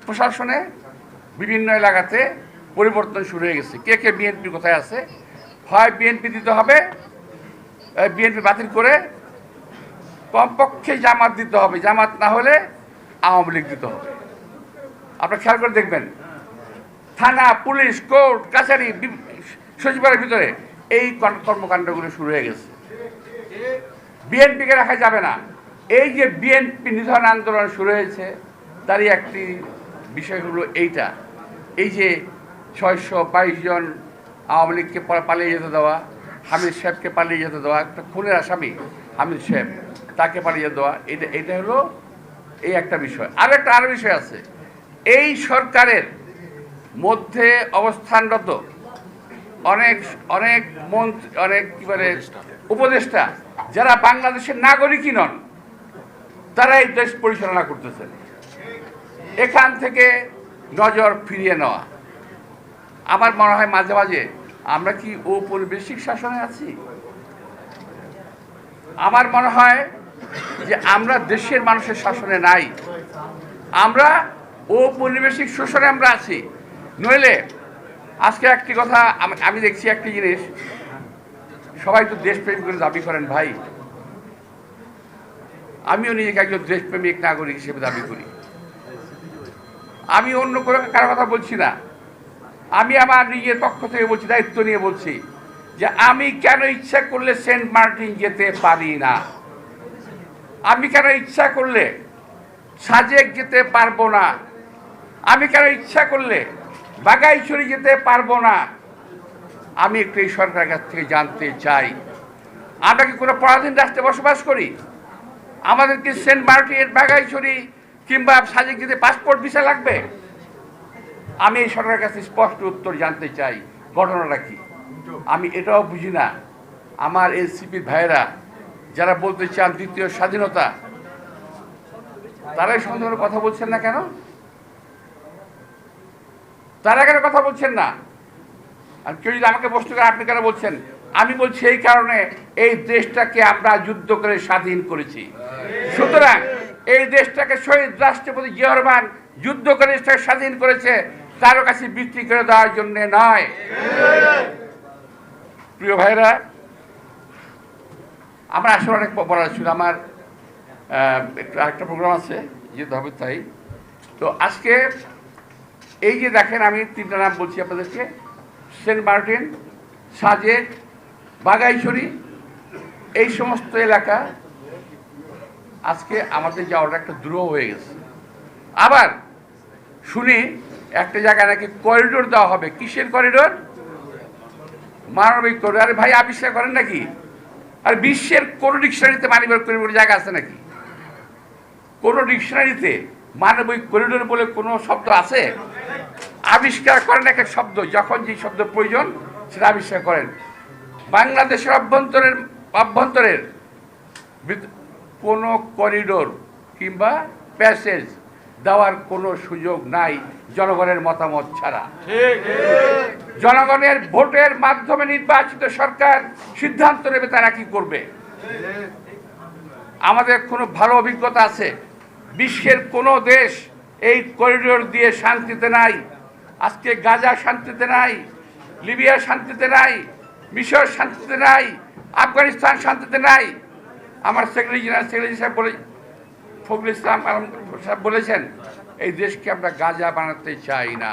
প্রশাসনে বিভিন্ন এলাকাতে পরিবর্তন শুরু হয়ে গেছে। কে কে বিএনপি কোথায় আছে, হয় বিএনপি দিতে হবে, বিএনপি বাতিল করে কমপক্ষে জামাত দিতে হবে, জামাত না হলে আওয়ামী লীগ দিতে হবে। আপনারা খেয়াল করে দেখবেন, থানা, পুলিশ, কোর্ট, কাছারি, সচিবালয়ের ভিতরে এই কর্মকাণ্ডগুলো শুরু হয়ে গেছে। বিএনপিকে রাখা যাবে না। এই যে বিএনপি নিধন আন্দোলন শুরু হয়েছে, তারই একটি বিষয় হলো এইটা, এই যে 622 জন আওয়ামী লীগকে পালিয়ে যেতে দেওয়া, হামিদ সাহেবকে পালিয়ে যেতে দেওয়া, একটা খুনের আসামি হামিদ সাহেব, তাকে পালিয়ে দেওয়া, এটা হলো এই একটা বিষয়। আরো বিষয় আছে, এই সরকারের মধ্যে অবস্থানরত অনেক অনেক মন্ত্রী, অনেক কি বলে উপদেষ্টা, যারা বাংলাদেশের নাগরিকই নন, তারা এই দেশ পরিচালনা করতেছেন। এখান থেকে নজর ফিরিয়ে নেওয়া। আমার মনে হয় মাঝে মাঝে আমরা কি ঔপনিবেশিক শাসনে আছি? আমার মনে হয় যে আমরা দেশের মানুষের শাসনে নাই, আমরা ঔপনিবেশিক শোষণে আমরা আছি। নইলে আজকে একটি কথা আমি দেখছি, একটি জিনিস, সবাই তো দেশপ্রেমিক করে দাবি করেন ভাই, আমিও নিজেকে একজন দেশপ্রেমিক নাগরিক হিসেবে দাবি করি। আমি অন্য কোনো কারো কথা বলছি না, আমি আমার নিজের পক্ষ থেকে বলছি, দায়িত্ব নিয়ে বলছি যে আমি কেন ইচ্ছা করলে সেন্ট মার্টিন যেতে পারি না, আমি কেন ইচ্ছা করলে সাজেক যেতে পারবো না, আমি কেন ইচ্ছা করলে বাগাইছড়ি যেতে পারবো না। আমি একটু এই সরকারের কাছ থেকে জানতে চাই, আমরা কি কোনো পরাধীন রাষ্ট্রে বসবাস করি? আমাদের কি সেন্ট মার্টিন, বাগাইছড়ি কিংবা সাজেক যেতে পাসপোর্ট ভিসা লাগবে? আমি এই সরকারের কাছে স্পষ্ট উত্তর জানতে চাই, ঘটনাটা কি। আমি এটাও বুঝি না, আমার এনসিপির ভাইয়েরা যারা বলতে চান দ্বিতীয় স্বাধীনতা, তারাই সন্দেহের কথা বলছেন না কেন? তারা কেন কথা বলছেন না? আর কেউ যদি আমাকে প্রশ্ন করে আপনি কেন বলছেন, আমি বলছি এই কারণে এই দেশটাকে আমরা যুদ্ধ করে স্বাধীন করেছি। সুতরাং এই দেশটাকে শহীদ রাষ্ট্রপতি জিয়াউর রহমান যুদ্ধ করে স্বাধীন করেছে, কারো কাছে বিক্রি করে দেওয়ার জন্য নয়। প্রিয় ভাইরা, আমার আসলে অনেক বলার ছিল, আমার একটু আরেকটা প্রোগ্রাম আছে যেতে হবে, তাই তো আজকে এই যে দেখেন, আমি তিনটা নাম বলছি আপনাদেরকে, সেন্ট মার্টিন, সাজেক, বাগাইছড়ি, এই সমস্ত এলাকা আজকে আমাদের যাওয়াটা একটা দুরূহ হয়ে গেছে। আবার শুনি একটা জায়গায় নাকি করিডোর দেওয়া হবে। কিসের করিডোর? মানবিক করিডোর। আরে ভাই, আবিষ্কার করেন নাকি? আর বিশ্বের কোনো ডিকশনারিতে মানবিক করিডোর জায়গা আছে নাকি? কোনো ডিকশনারিতে মানবিক করিডোর বলে কোনো শব্দ আছে? আবিষ্কার করেন এক এক শব্দ, যখন যে শব্দ প্রয়োজন সেটা আবিষ্কার করেন। বাংলাদেশের অভ্যন্তরের কোনো করিডোর কিংবা প্যাসেজ দেওয়ার কোনো সুযোগ নাই জনগণের মতামত ছাড়া। জনগণের ভোটের মাধ্যমে নির্বাচিত সরকার সিদ্ধান্ত নেবে তারা কি করবে। আমাদের কোনো ভালো অভিজ্ঞতা আছে, বিশ্বের কোনো দেশ এই করিডোর দিয়ে শান্তিতে নাই। আজকে গাজা শান্তিতে নাই, লিবিয়া শান্তিতে নাই, মিশর শান্তিতে নাই, আফগানিস্তান শান্তিতে নাই। আমার সেক্রেটারি সাহেব ফখরুল ইসলাম সাহেব বলেছেন, এই দেশকে আমরা গাজা বানাতে চাই না।